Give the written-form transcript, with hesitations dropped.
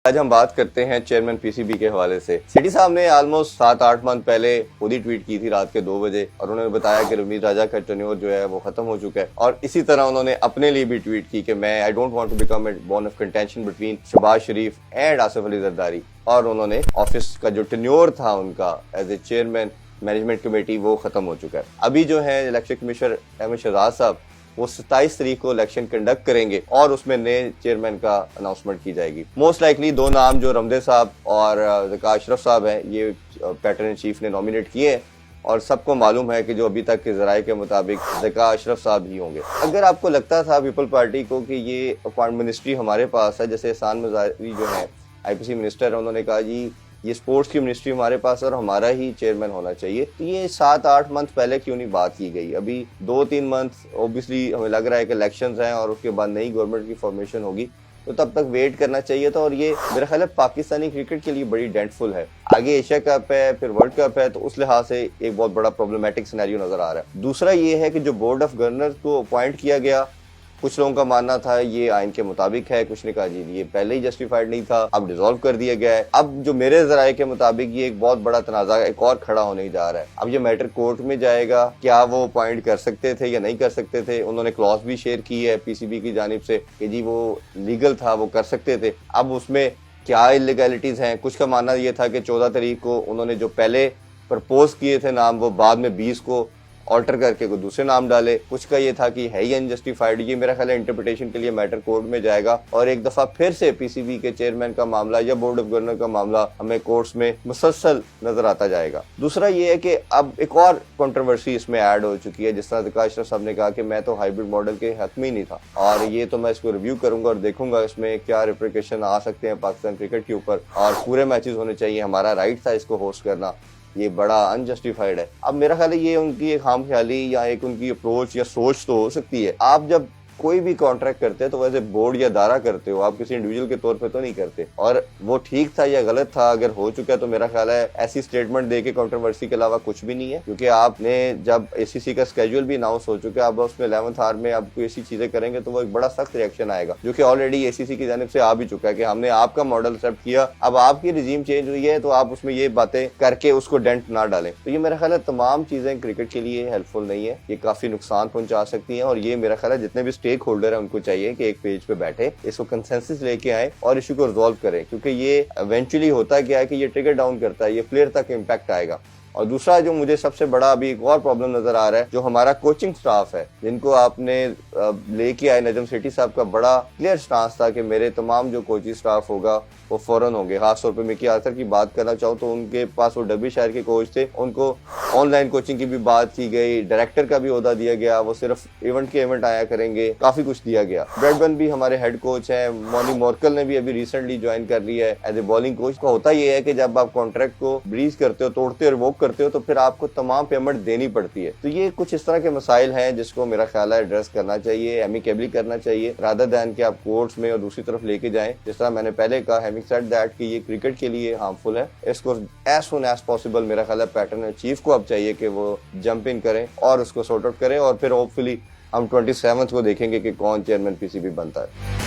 آج ہم بات کرتے ہیں چیئرمین پی سی بی کے حوالے سے۔ سٹی صاحب نے آلموسٹ 7-8 منتھ پہلے خود ہی ٹویٹ کی تھی رات کے 2 بجے، اور انہوں نے بتایا کہ رمیز راجہ کا ٹینیور جو ہے وہ ختم ہو چکا ہے، اور اسی طرح انہوں نے اپنے لیے بھی ٹویٹ کی کہ میں I don't want to become a bone of contention between Shehbaz Sharif and Asif Ali Zardari, اور انہوں نے آفس کا جو ٹینیور تھا ان کا as a chairman management committee وہ ختم ہو چکا ہے۔ ابھی جو ہے الیکشن کمشنر احمد شہزاد صاحب وہ 27 تاریخ کو الیکشن کنڈکٹ کریں گے اور اس میں نئے چیئرمین کا اناؤنسمنٹ کی جائے گی۔ موسٹ لائکلی 2 نام جو رمدے صاحب اور ذکا اشرف صاحب ہیں، یہ پیٹرن ان چیف نے نامینیٹ کیے ہیں، اور سب کو معلوم ہے کہ جو ابھی تک کے ذرائع کے مطابق ذکا اشرف صاحب ہی ہوں گے۔ اگر آپ کو لگتا تھا پیپل پارٹی کو کہ یہ اپوائنٹ منسٹری ہمارے پاس ہے، جیسے احسان مزاری جو ہے آئی پی سی منسٹر ہے، انہوں نے کہا جی یہ سپورٹس کی منسٹری ہمارے پاس ہے اور ہمارا ہی چیئرمین ہونا چاہیے، تو یہ 7-8 منتھ پہلے کیوں نہیں بات کی گئی؟ ابھی 2-3 منتھ اوبیسلی ہمیں لگ رہا ہے کہ الیکشنز ہیں اور اس کے بعد نئی گورنمنٹ کی فارمیشن ہوگی، تو تب تک ویٹ کرنا چاہیے تھا، اور یہ میرا خیال ہے پاکستانی کرکٹ کے لیے بڑی ڈینٹ فل ہے۔ آگے ایشیا کپ ہے، پھر ورلڈ کپ ہے، تو اس لحاظ سے ایک بہت بڑا پرابلمٹک سینیریو نظر آ رہا ہے۔ دوسرا یہ ہے کہ جو بورڈ آف گورنر کو اپوائنٹ کیا گیا، کچھ لوگوں کا ماننا تھا یہ آئین کے مطابق ہے، کچھ نے کہا جی یہ پہلے ہی جسٹیفائڈ نہیں تھا، اب ڈیزالو کر دیا گیا ہے۔ اب جو میرے ذرائع کے مطابق یہ ایک بہت بڑا تنازع ایک اور کھڑا ہونے جا رہا ہے۔ اب یہ میٹر کورٹ میں جائے گا، کیا وہ اپوائنٹ کر سکتے تھے یا نہیں کر سکتے تھے؟ انہوں نے کلاس بھی شیئر کی ہے پی سی بی کی جانب سے کہ جی وہ لیگل تھا، وہ کر سکتے تھے۔ اب اس میں کیا انلیگلٹیز ہیں؟ کچھ کا ماننا یہ تھا کہ 14 تاریخ کو انہوں نے جو پہلے پرپوز کیے تھے نام، وہ بعد میں 20 کو آلٹر کر کے کوئی دوسرے نام ڈالے۔ کچھ کا یہ تھا کہ ہے ہی انجسٹیفائڈ۔ یہ میرا خیال ہے انٹرپریٹیشن کے لیے میٹر کورٹ میں جائے گا، اور ایک دفعہ پھر سے پی سی بی کے چیئرمین کا معاملہ یا بورڈ آف گورنر کا معاملہ ہمیں کورٹس میں مسلسل نظر آتا جائے گا۔ دوسرا یہ ہے کہ اب ایک اور کنٹروورسی اس میں ایڈ ہو چکی ہے، جس طرح ذکا اشرف صاحب نے کہا کہ میں تو ہائیبرڈ ماڈل کے حق میں ہی نہیں تھا، اور یہ تو میں اس کو ریویو کروں گا اور دیکھوں گا اس میں کیا ریپریکیشن آ سکتے ہیں پاکستان کرکٹ کے اوپر، اور پورے میچز ہونے چاہیے، ہمارا رائٹ تھا اس کو ہوسٹ کرنا، یہ بڑا انجسٹیفائڈ ہے۔ اب میرا خیال ہے یہ ان کی ایک خام خیالی یا ایک ان کی اپروچ یا سوچ تو ہو سکتی ہے۔ آپ جب کوئی بھی کانٹریکٹ کرتے ہیں تو ویسے بورڈ یا ادارہ کرتے ہو، آپ کسی انڈیویجول کے طور پہ تو نہیں کرتے، اور وہ ٹھیک تھا یا غلط تھا اگر ہو چکا ہے تو میرا خیال ہے ایسی سٹیٹمنٹ دے کے کنٹروورسی کے علاوہ کچھ بھی نہیں ہے، کیونکہ آپ نے جب اے سی سی کا اسکیجول بھی اناؤنس ہو چکا ہے، اب اس میں 11th آور میں اب کوئی ایسی چیزیں کریں گے تو وہ ایک بڑا سخت ریئیکشن آئے گا، جو کہ آلریڈی اے سی سی کی جانب سے آ بھی چکا ہے کہ ہم نے آپ کا ماڈل ایکسیپٹ کیا، اب آپ کی رجیم چینج ہوئی ہے تو آپ اس میں یہ باتیں کر کے اس کو ڈینٹ نہ ڈالیں۔ تو یہ میرا خیال ہے تمام چیزیں کرکٹ کے لیے ہیلپ فل نہیں ہے، یہ کافی نقصان پہنچا سکتی ہیں، اور یہ میرا خیال ہے جتنے بھی اسٹیک ہولڈر ہیں ان کو چاہیے کہ ایک پیج پہ بیٹھے، اس کو کنسنسس لے کے آئیں اور ایشو کو ریزالو کریں، کیونکہ یہ ایونچولی ہوتا کیا ہے کہ یہ ٹریگر ڈاؤن کرتا ہے، یہ پلیئر تک امپیکٹ آئے گا۔ اور دوسرا جو مجھے سب سے بڑا ابھی ایک اور پرابلم نظر آ رہا ہے، جو ہمارا کوچنگ سٹاف ہے، جن کو آپ نے لے کے آئے، نجم سیٹھی صاحب کا بڑا کلیئر سٹانس تھا کہ میرے تمام جو کوچنگ سٹاف ہوگا وہ فوراً ہوں گے۔ خاص طور پہ مکی آرتھر کی بات کرنا چاہوں تو ان کے پاس وہ ڈبی شہر کے کوچ تھے، ان کو آن لائن کوچنگ کی بھی بات کی گئی، ڈائریکٹر کا بھی عہدہ دیا گیا، وہ صرف ایونٹ کے ایونٹ آیا کریں گے، کافی کچھ دیا گیا۔ بریڈ بن بھی ہمارے ہیڈ کوچ ہیں، مونی مورکل نے بھی ابھی ریسنٹلی جوائن کر لی ہے ایز اے بالنگ کوچ۔ کا ہوتا یہ ہے کہ جب آپ کانٹریکٹ کو بریز کرتے ہو، توڑتے اور ریووک کرتے ہو، تو پھر آپ کو تمام پیمنٹ دینی پڑتی ہے۔ تو یہ کچھ اس طرح کے مسائل ہیں جس کو میرا خیال ہے ایڈریس کرنا چاہیے، ایمیکیبلی کرنا چاہیے، رادر دین کہ آپ کورٹس میں اور دوسری طرف لے کے جائیں۔ جس طرح میں نے پہلے کہا، ہیونگ سیڈ دیٹ کہ یہ کرکٹ کے لیے ہارمفل ہے، اس کو ایز سون ایز پاسبل میرا خیال ہے پیٹرن چیف کو اب چاہیے کہ وہ جمپ ان کریں اور اس کو سارٹ آؤٹ کریں، اور پھر ہوپ فلی ہم 27 کو دیکھیں گے کہ کون چیئرمین پی سی بی بنتا ہے۔